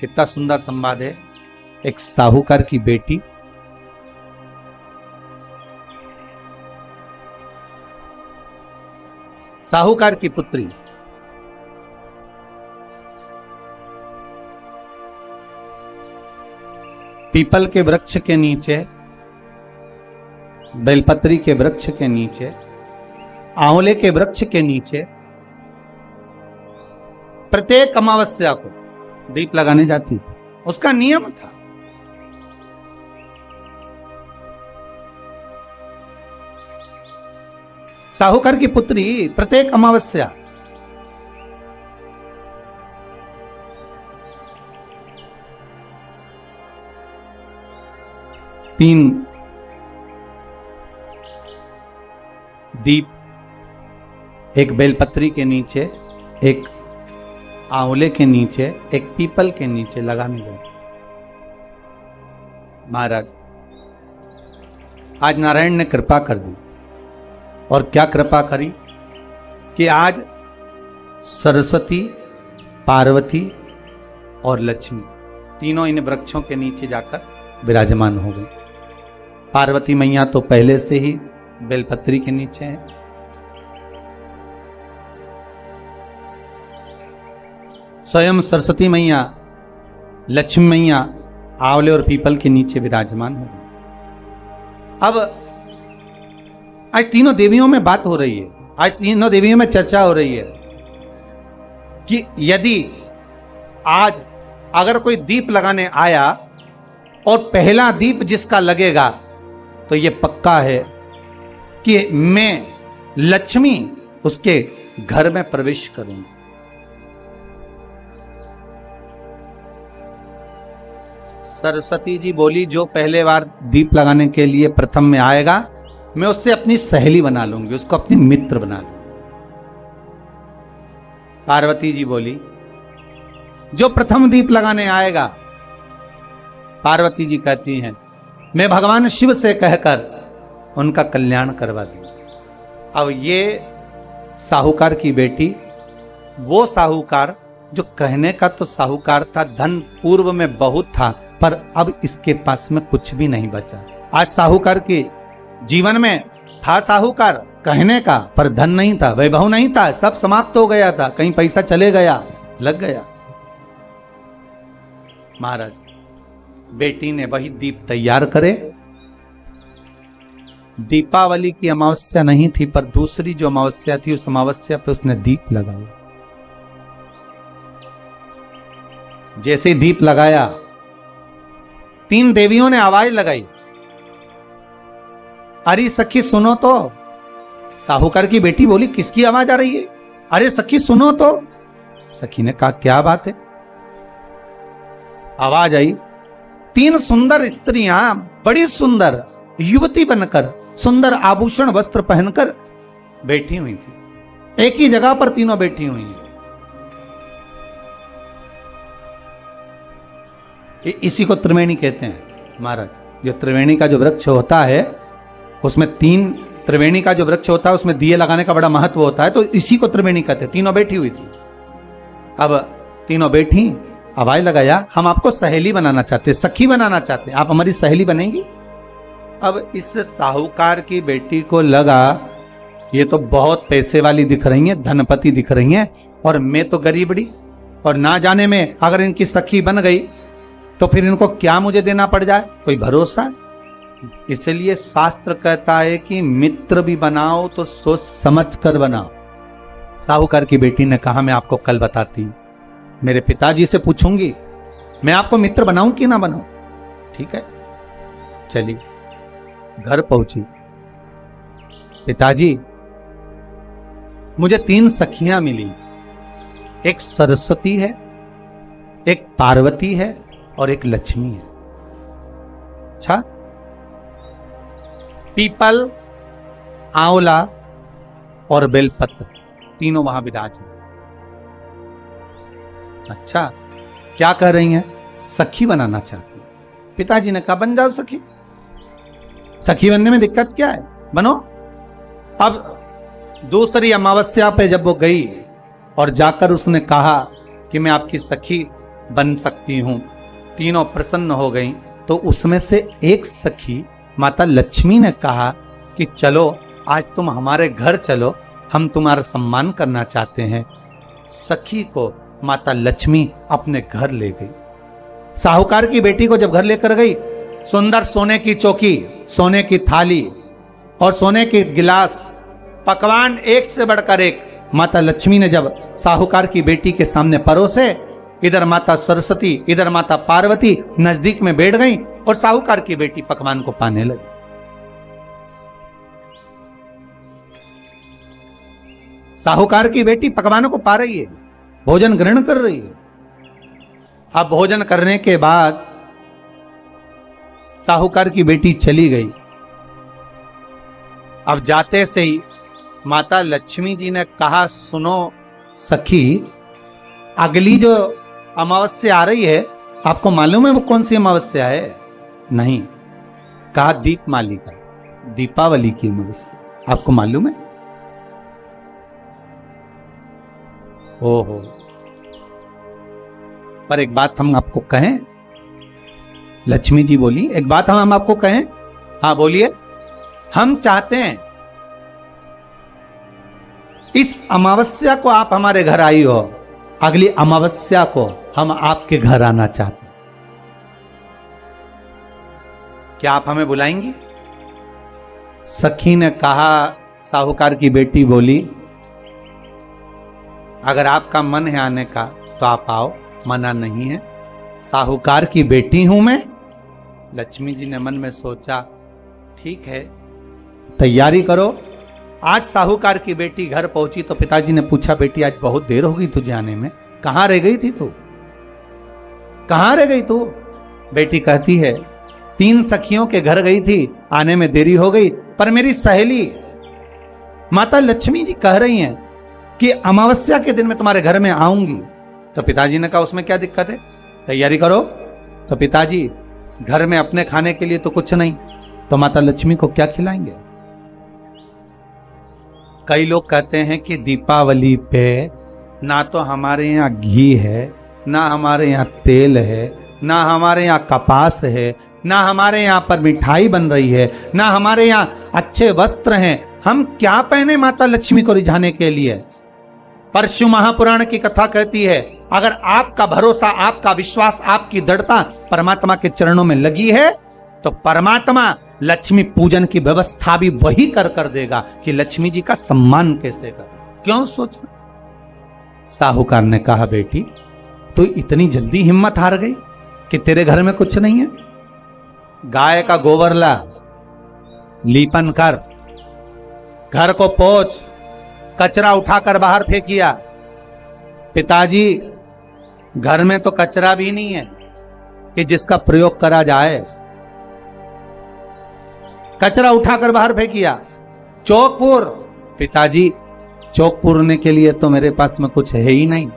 कितना सुंदर संवाद है। एक साहूकार की बेटी साहूकार की पुत्री पीपल के वृक्ष के नीचे, बेलपत्री के वृक्ष के नीचे, आंवले के वृक्ष के नीचे प्रत्येक अमावस्या को दीप लगाने जाती थी। उसका नियम था। साहूकार की पुत्री प्रत्येक अमावस्या तीन दीप, एक बेलपत्री के नीचे, एक आंवले के नीचे, एक पीपल के नीचे लगाने गए। महाराज, आज नारायण ने कृपा कर दी। और क्या कृपा करी कि आज सरस्वती, पार्वती और लक्ष्मी तीनों इन वृक्षों के नीचे जाकर विराजमान हो गई। पार्वती मैया तो पहले से ही बेलपत्री के नीचे है। स्वयं सरस्वती मैया, लक्ष्मी मैया आंवले और पीपल के नीचे विराजमान हो गई। अब आज तीनों देवियों में बात हो रही है, आज तीनों देवियों में चर्चा हो रही है कि यदि आज अगर कोई दीप लगाने आया और पहला दीप जिसका लगेगा तो यह पक्का है कि मैं लक्ष्मी उसके घर में प्रवेश करूंगी। सरस्वती जी बोली, जो पहले बार दीप लगाने के लिए प्रथम में आएगा मैं उससे अपनी सहेली बना लूंगी, उसको अपनी मित्र बना लूंगी। पार्वती जी बोली, जो प्रथम दीप लगाने आएगा, पार्वती जी कहती हैं, मैं भगवान शिव से कहकर उनका कल्याण करवा दूंगी। अब ये साहूकार की बेटी, वो साहूकार जो कहने का तो साहूकार था, धन पूर्व में बहुत था, पर अब इसके पास में कुछ भी नहीं बचा। आज साहूकार के जीवन में था साहूकार कहने का, पर धन नहीं था, वैभव नहीं था, सब समाप्त हो गया था। कहीं पैसा चले गया, लग गया। महाराज, बेटी ने वही दीप तैयार करे। दीपावली की अमावस्या नहीं थी, पर दूसरी जो अमावस्या थी उस अमावस्या पे उसने दीप लगाया। जैसे दीप लगाया, तीन देवियों ने आवाज लगाई, अरे सखी सुनो तो। साहूकार की बेटी बोली, किसकी आवाज आ रही है? अरे सखी सुनो तो। सखी ने कहा, क्या बात है? आवाज आई, तीन सुंदर स्त्रियां, बड़ी सुंदर युवती बनकर, सुंदर आभूषण वस्त्र पहनकर बैठी हुई थी। एक ही जगह पर तीनों बैठी हुई हैं। इसी को त्रिवेणी कहते हैं महाराज। जो त्रिवेणी का जो वृक्ष होता है उसमें तीन, त्रिवेणी का जो वृक्ष होता है उसमें दिए लगाने का बड़ा महत्व होता है, तो इसी को त्रिवेणी कहते हैं। तीनों बैठी हुई थी। अब तीनों बैठी, आवाज लगाया, हम आपको सहेली बनाना चाहते, सखी बनाना चाहते, आप हमारी सहेली बनेंगी? अब इस साहूकार की बेटी को लगा ये तो बहुत पैसे वाली दिख रही हैं, धनपति दिख रही हैं, और मैं तो गरीबड़ी, और ना जाने में अगर इनकी सखी बन गई तो फिर इनको क्या मुझे देना पड़ जाए, कोई भरोसा है? इसलिए शास्त्र कहता है कि मित्र भी बनाओ तो सोच समझ कर बनाओ। साहूकार की बेटी ने कहा, मैं आपको कल बताती हूं, मेरे पिताजी से पूछूंगी मैं आपको मित्र बनाऊं कि ना बनाऊं। ठीक है, चलिए घर पहुंची। पिताजी, मुझे तीन सखियां मिली, एक सरस्वती है, एक पार्वती है और एक लक्ष्मी है। अच्छा, पीपल, आंवला और बेलपत्र तीनों वहां विराजमान। अच्छा, क्या कह रही हैं? सखी बनाना चाहती। पिताजी ने कहा, बन जाओ सखी। सखी बनने में दिक्कत क्या है, बनो। अब दूसरी अमावस्या पे जब वो गई और जाकर उसने कहा कि मैं आपकी सखी बन सकती हूं। तीनों प्रसन्न हो गईं। तो उसमें से एक सखी माता लक्ष्मी ने कहा कि चलो आज तुम हमारे घर चलो, हम तुम्हारा सम्मान करना चाहते हैं। सखी को माता लक्ष्मी अपने घर ले गई। साहूकार की बेटी को जब घर लेकर गई, सुंदर सोने की चौकी, सोने की थाली और सोने के गिलास, पकवान एक से बढ़कर एक माता लक्ष्मी ने जब साहूकार की बेटी के सामने परोसे, इधर माता सरस्वती इधर माता पार्वती नजदीक में बैठ गई और साहूकार की बेटी पकवान को पाने लगी। साहूकार की बेटी पकवानों को पा रही है, भोजन ग्रहण कर रही है। अब भोजन करने के बाद साहूकार की बेटी चली गई। अब जाते से ही माता लक्ष्मी जी ने कहा, सुनो सखी, अगली जो अमावस्या आ रही है, आपको मालूम है वो कौन सी अमावस्या है? नहीं। कहा दीपमालिका, दीपावली की अमावस्या, आपको मालूम है? ओहो, पर एक बात हम आपको कहें, लक्ष्मी जी बोली, एक बात हम आपको कहें। हाँ बोलिए। हम चाहते हैं इस अमावस्या को आप हमारे घर आई हो, अगली अमावस्या को हम आपके घर आना चाहते हैं। क्या आप हमें बुलाएंगे? सखी ने कहा, साहूकार की बेटी बोली, अगर आपका मन है आने का तो आप आओ, मना नहीं है। साहूकार की बेटी हूं मैं। लक्ष्मी जी ने मन में सोचा, ठीक है, तैयारी करो। आज साहूकार की बेटी घर पहुंची तो पिताजी ने पूछा, बेटी आज बहुत देर हो गई तुझे आने में, कहां रह गई थी तू? कहां रह गई तू? बेटी कहती है, 3 सखियों के घर गई थी, आने में देरी हो गई, पर मेरी सहेली माता लक्ष्मी जी कह रही हैं कि अमावस्या के दिन मैं तुम्हारे घर में आऊंगी। तो पिताजी ने कहा, उसमें क्या दिक्कत है, तैयारी करो। तो पिताजी, घर में अपने खाने के लिए तो कुछ नहीं, तो माता लक्ष्मी को क्या खिलाएंगे? कई लोग कहते हैं कि दीपावली पे ना तो हमारे यहाँ घी है, ना हमारे यहाँ तेल है, ना हमारे यहाँ कपास है, ना हमारे यहाँ पर मिठाई बन रही है, ना हमारे यहाँ अच्छे वस्त्र हैं, हम क्या पहने माता लक्ष्मी को रिझाने के लिए? परशु महापुराण की कथा कहती है, अगर आपका भरोसा, आपका विश्वास, आपकी दृढ़ता परमात्मा के चरणों में लगी है तो परमात्मा लक्ष्मी पूजन की व्यवस्था भी वही कर देगा कि लक्ष्मी जी का सम्मान कैसे कर। क्यों सोचना? साहूकार ने कहा, बेटी तू इतनी जल्दी हिम्मत हार गई कि तेरे घर में कुछ नहीं है? गाय का गोबर ला, लीपन कर, घर को पोंछ, कचरा उठाकर बाहर फेंकिया। पिताजी, घर में तो कचरा भी नहीं है कि जिसका प्रयोग करा जाए। कचरा उठाकर बाहर फेंकिया। चौकपुर, पिताजी चौक पूरने के लिए तो मेरे पास में कुछ है ही नहीं,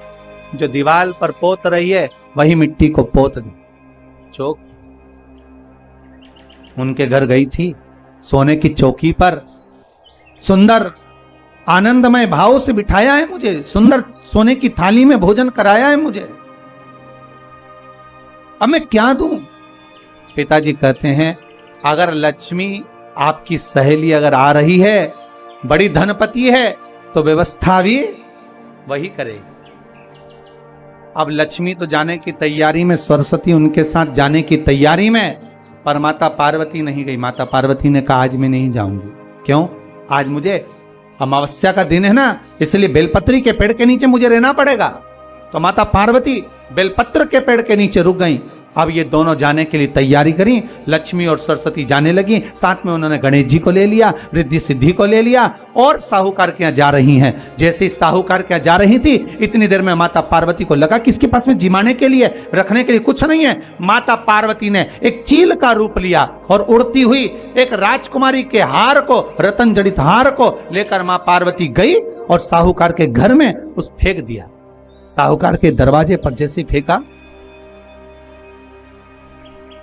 जो दीवार पर पोत रही है वही मिट्टी को पोत दी। चौक, उनके घर गई थी, सोने की चौकी पर सुंदर आनंदमय भाव से बिठाया है मुझे, सुंदर सोने की थाली में भोजन कराया है मुझे, अब मैं क्या दूं? पिताजी कहते हैं, अगर लक्ष्मी आपकी सहेली अगर आ रही है, बड़ी धनपति है, तो व्यवस्था भी वही करेगी। अब लक्ष्मी तो जाने की तैयारी में, सरस्वती उनके साथ जाने की तैयारी में, पर माता पार्वती नहीं गई। माता पार्वती ने कहा, आज मैं नहीं जाऊंगी। क्यों? आज मुझे अमावस्या का दिन है ना, इसलिए बेलपत्री के पेड़ के नीचे मुझे रहना पड़ेगा। तो माता पार्वती बेलपत्र के पेड़ के नीचे रुक गईं। अब ये दोनों जाने के लिए तैयारी करी। लक्ष्मी और सरस्वती जाने लगी, साथ में उन्होंने गणेश जी को ले लिया, रिद्धि सिद्धि को ले लिया और साहूकार के यहाँ जा रही हैं। जैसे ही साहूकार के यहाँ जा रही थी, इतनी देर में माता पार्वती को लगा कि इसके पास में जिमाने के लिए, रखने के लिए कुछ नहीं है। माता पार्वती ने एक चील का रूप लिया और उड़ती हुई एक राजकुमारी के हार को, रतन जड़ित हार को लेकर मां पार्वती गई और साहूकार के घर में उस फेंक दिया। साहूकार के दरवाजे पर जैसे फेंका,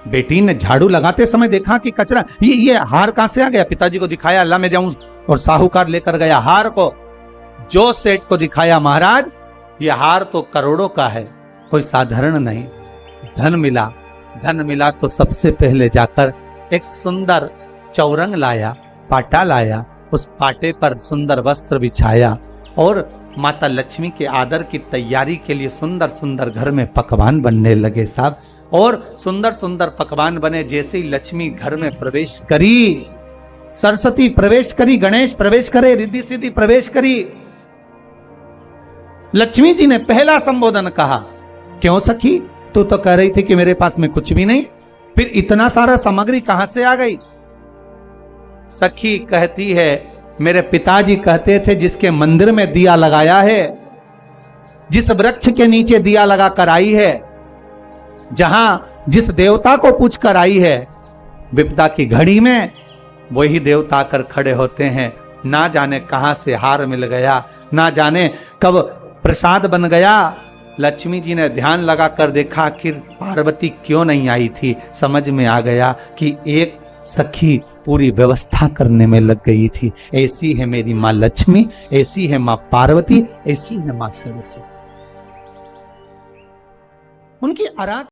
बेटी ने झाड़ू लगाते समय देखा कि कचरा, ये हार कहां से आ गया? पिताजी को दिखाया, अल्लाह में जाऊं, और साहूकार लेकर गया हार को। जो सेठ को दिखाया, महाराज ये हार तो करोड़ों का है, कोई साधारण नहीं। धन मिला तो सबसे पहले जाकर एक सुंदर चौरंग लाया, पाटा लाया, उस पाटे पर सुंदर वस्त्र बिछाया और माता लक्ष्मी के आदर की तैयारी के लिए सुंदर सुंदर घर में पकवान बनने लगे साहब। और सुंदर सुंदर पकवान बने। जैसे ही लक्ष्मी घर में प्रवेश करी, सरस्वती प्रवेश करी, गणेश प्रवेश करे, रिद्धि सिद्धि प्रवेश करी, लक्ष्मी जी ने पहला संबोधन कहा, क्यों सखी, तू तो कह रही थी कि मेरे पास में कुछ भी नहीं, फिर इतना सारा सामग्री कहां से आ गई? सखी कहती है, मेरे पिताजी कहते थे जिसके मंदिर में दिया लगाया है, जिस वृक्ष के नीचे दिया लगा कर आई है, जहां जिस देवता को पूछ कर आई है, विपदा की घड़ी में वही देवता कर खड़े होते हैं। ना जाने कहां से हार मिल गया, ना जाने कब प्रसाद बन गया। लक्ष्मी जी ने ध्यान लगा कर देखा, आखिर पार्वती क्यों नहीं आई थी। समझ में आ गया कि एक सखी पूरी व्यवस्था करने में लग गई थी। ऐसी है मेरी माँ लक्ष्मी, ऐसी है माँ पार्वती, ऐसी है माँ सरस्वती। उनकी आराधना